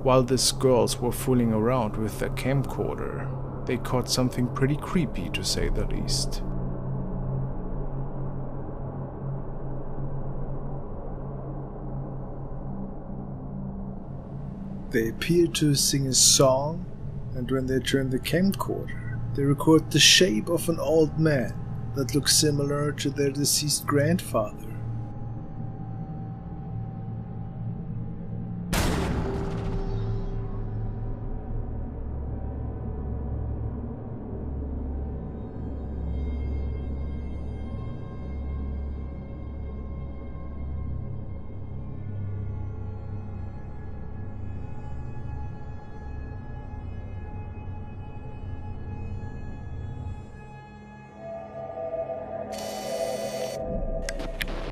While these girls were fooling around with their camcorder, they caught something pretty creepy, to say the least. They appear to sing a song, and when they turn the camcorder, they record the shape of an old man that looks similar to their deceased grandfather.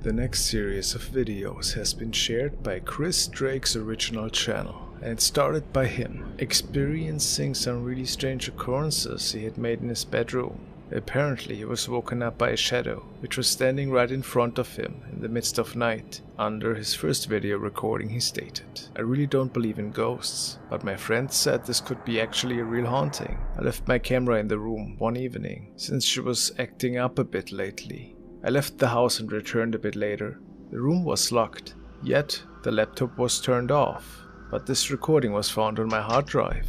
The next series of videos has been shared by Chris Drake's original channel, and it started by him experiencing some really strange occurrences he had made in his bedroom. Apparently he was woken up by a shadow, which was standing right in front of him in the midst of night. Under his first video recording he stated, "I really don't believe in ghosts, but my friend said this could be actually a real haunting. I left my camera in the room one evening, since she was acting up a bit lately. I left the house and returned a bit later. The room was locked, yet the laptop was turned off, but this recording was found on my hard drive."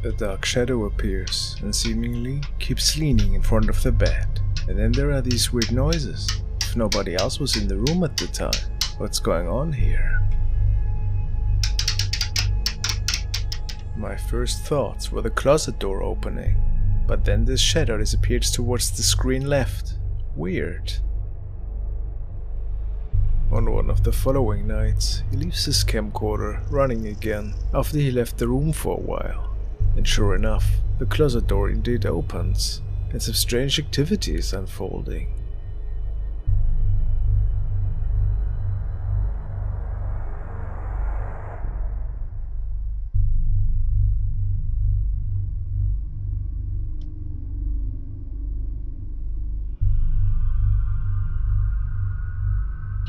A dark shadow appears and seemingly keeps leaning in front of the bed. And then there are these weird noises. If nobody else was in the room at the time, what's going on here? My first thoughts were the closet door opening, but then this shadow disappears towards the screen left. Weird. On one of the following nights, he leaves his camcorder running again after he left the room for a while. And sure enough, the closet door indeed opens, and some strange activity is unfolding.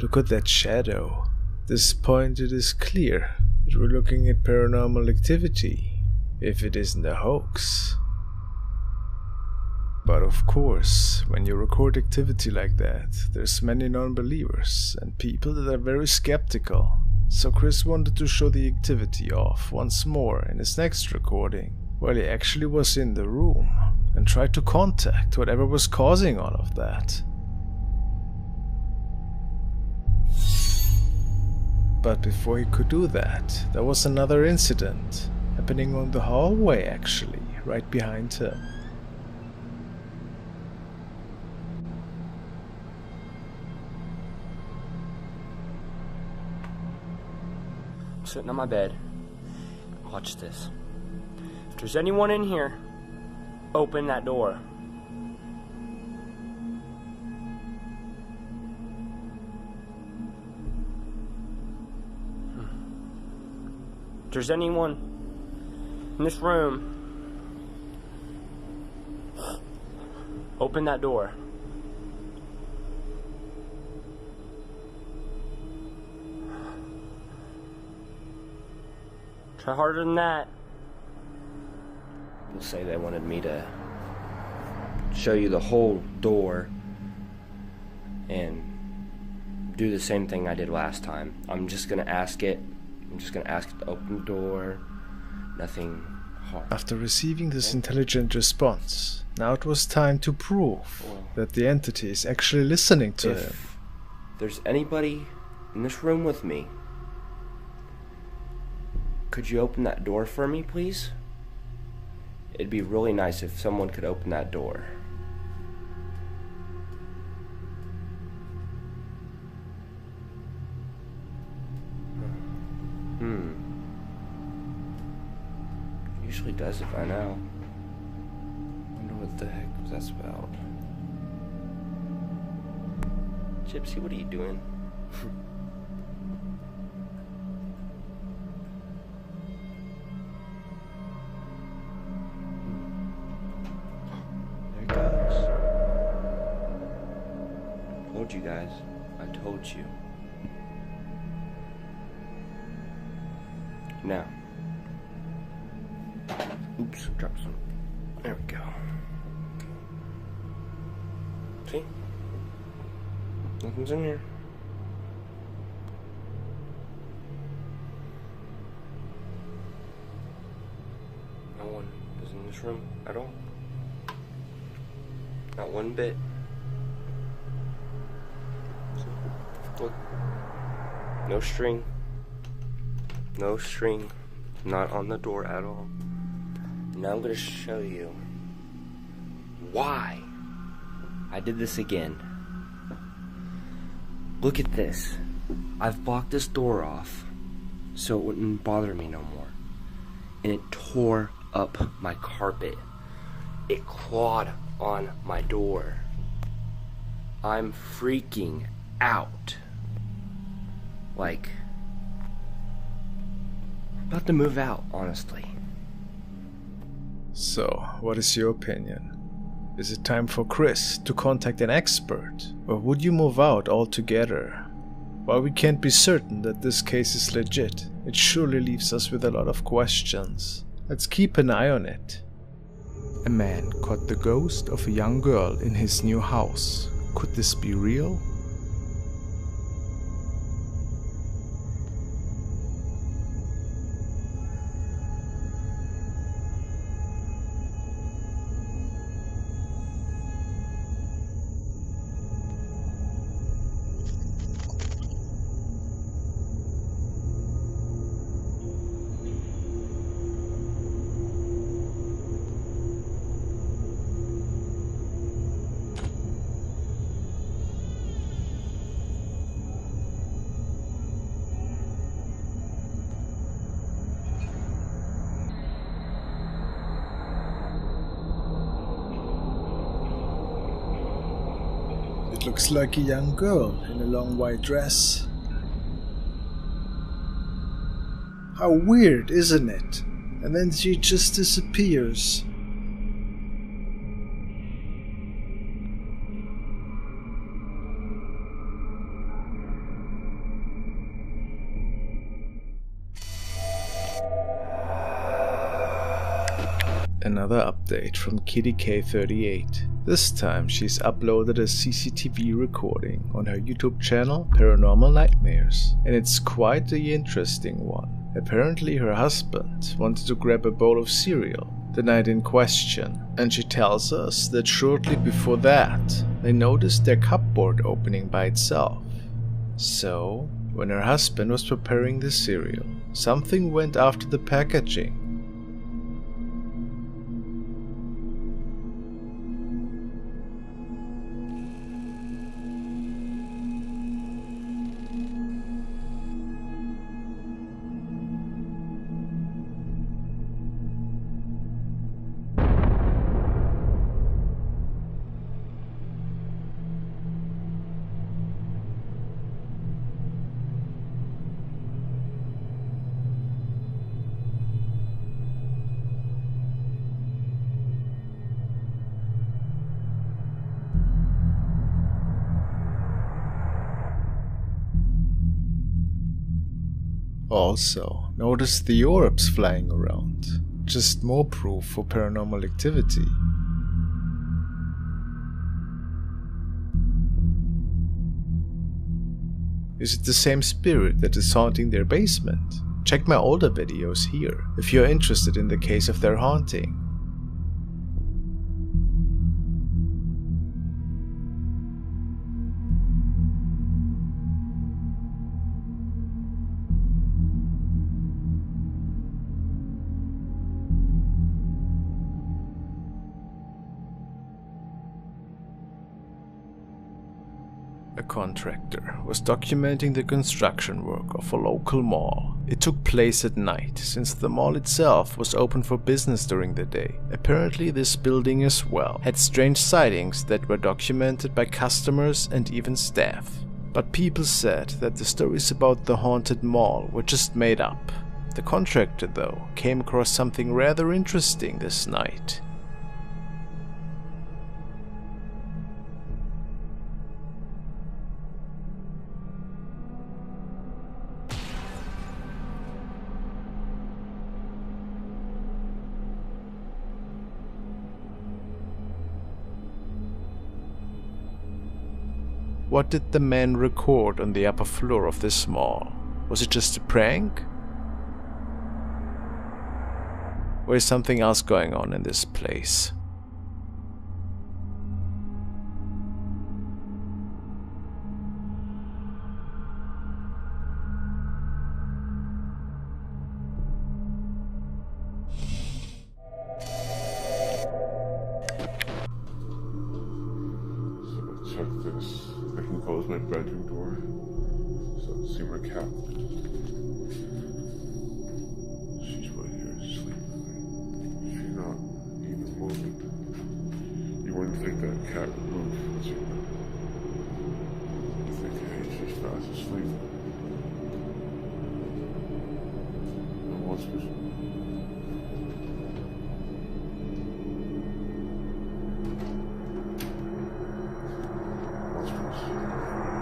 Look at that shadow. At this point it is clear that we're looking at paranormal activity. If it isn't a hoax. But of course, when you record activity like that, there's many non-believers and people that are very skeptical. So Chris wanted to show the activity off once more in his next recording, while he actually was in the room, and tried to contact whatever was causing all of that. But before he could do that, there was another incident. Happening on the hallway actually, right behind him. I'm sitting on my bed. Watch this. If there's anyone in here, open that door. If there's anyone in this room, open that door. Try harder than that. They'll say they wanted me to show you the whole door and do the same thing I did last time. I'm just gonna ask it to open the door. Nothing hard. After receiving this intelligent response, now it was time to prove that the entity is actually listening to him. If there's anybody in this room with me, could you open that door for me, please? It'd be really nice if someone could open that door. Usually does if I know. Wonder what the heck was that about. Gypsy, what are you doing? There he goes. Told you guys. I told you. Now. Oops, drop some. There we go. See? Nothing's in here. No one is in this room at all. Not one bit. Look. No string. No string. Not on the door at all. Now I'm gonna show you why I did this again. Look at this. I've blocked this door off so it wouldn't bother me no more. And it tore up my carpet. It clawed on my door. I'm freaking out. Like, I'm about to move out, honestly. So, what is your opinion? Is it time for Chris to contact an expert, or would you move out altogether? While we can't be certain that this case is legit, it surely leaves us with a lot of questions. Let's keep an eye on it. A man caught the ghost of a young girl in his new house. Could this be real? It looks like a young girl in a long white dress. How weird, isn't it? And then she just disappears. Another update from Kitty K38. This time she's uploaded a CCTV recording on her YouTube channel Paranormal Nightmares, and it's quite the interesting one. Apparently her husband wanted to grab a bowl of cereal the night in question, and she tells us that shortly before that they noticed their cupboard opening by itself. So, when her husband was preparing the cereal, something went after the packaging. Also, notice the orbs flying around. Just more proof for paranormal activity. Is it the same spirit that is haunting their basement? Check my older videos here if you're interested in the case of their haunting. a contractor, was documenting the construction work of a local mall. It took place at night, since the mall itself was open for business during the day. Apparently this building as well had strange sightings that were documented by customers and even staff. But people said that the stories about the haunted mall were just made up. The contractor, though, came across something rather interesting this night. What did the man record on the upper floor of this mall? Was it just a prank? Or is something else going on in this place? Check this. I can close my bedroom door so I can see my cat. She's right here sleeping. She's not even moving. You wouldn't think that cat would move, would you? You think, hey, she's fast asleep. And what's this?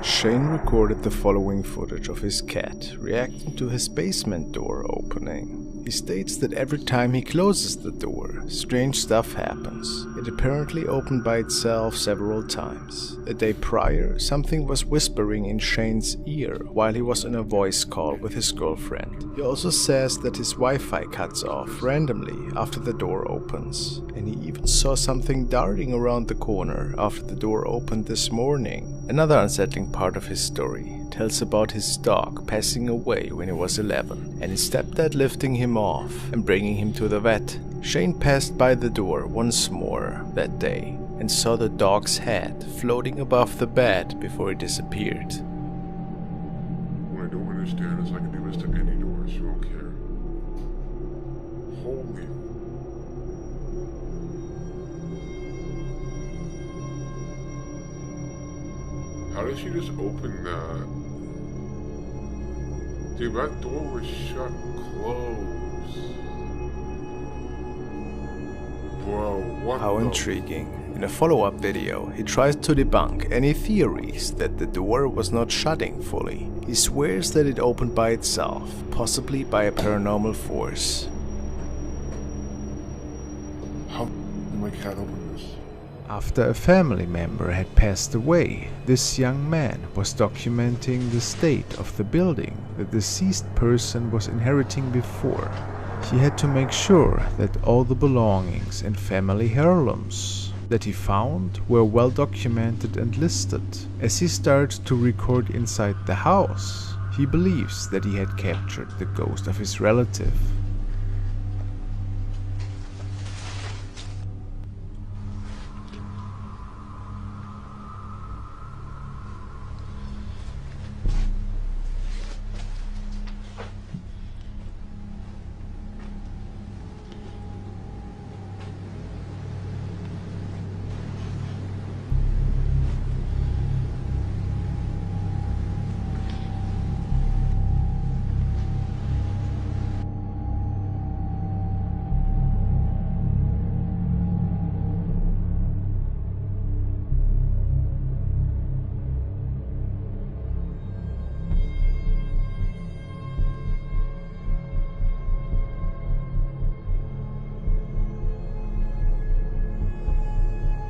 Shane recorded the following footage of his cat reacting to his basement door opening. He states that every time he closes the door, strange stuff happens. It apparently opened by itself several times. A day prior, something was whispering in Shane's ear while he was on a voice call with his girlfriend. He also says that his Wi-Fi cuts off randomly after the door opens, and he even saw something darting around the corner after the door opened this morning. Another unsettling part of his story tells about his dog passing away when he was 11 and his stepdad lifting him off and bringing him to the vet. Shane passed by the door once more that day and saw the dog's head floating above the bed before it disappeared. What I don't understand is I can do this to any door, so I don't care. Holy. How did she just open that? Dude, that door was shut closed. Bro, what How intriguing. In a follow-up video, he tries to debunk any theories that the door was not shutting fully. He swears that it opened by itself, possibly by a paranormal force. How did my cat open this? After a family member had passed away, this young man was documenting the state of the building the deceased person was inheriting before. He had to make sure that all the belongings and family heirlooms that he found were well documented and listed. As he started to record inside the house, he believes that he had captured the ghost of his relative.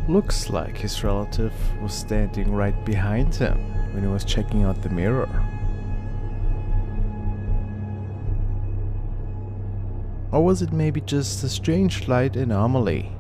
Looks like his relative was standing right behind him when he was checking out the mirror. Or was it maybe just a strange light anomaly?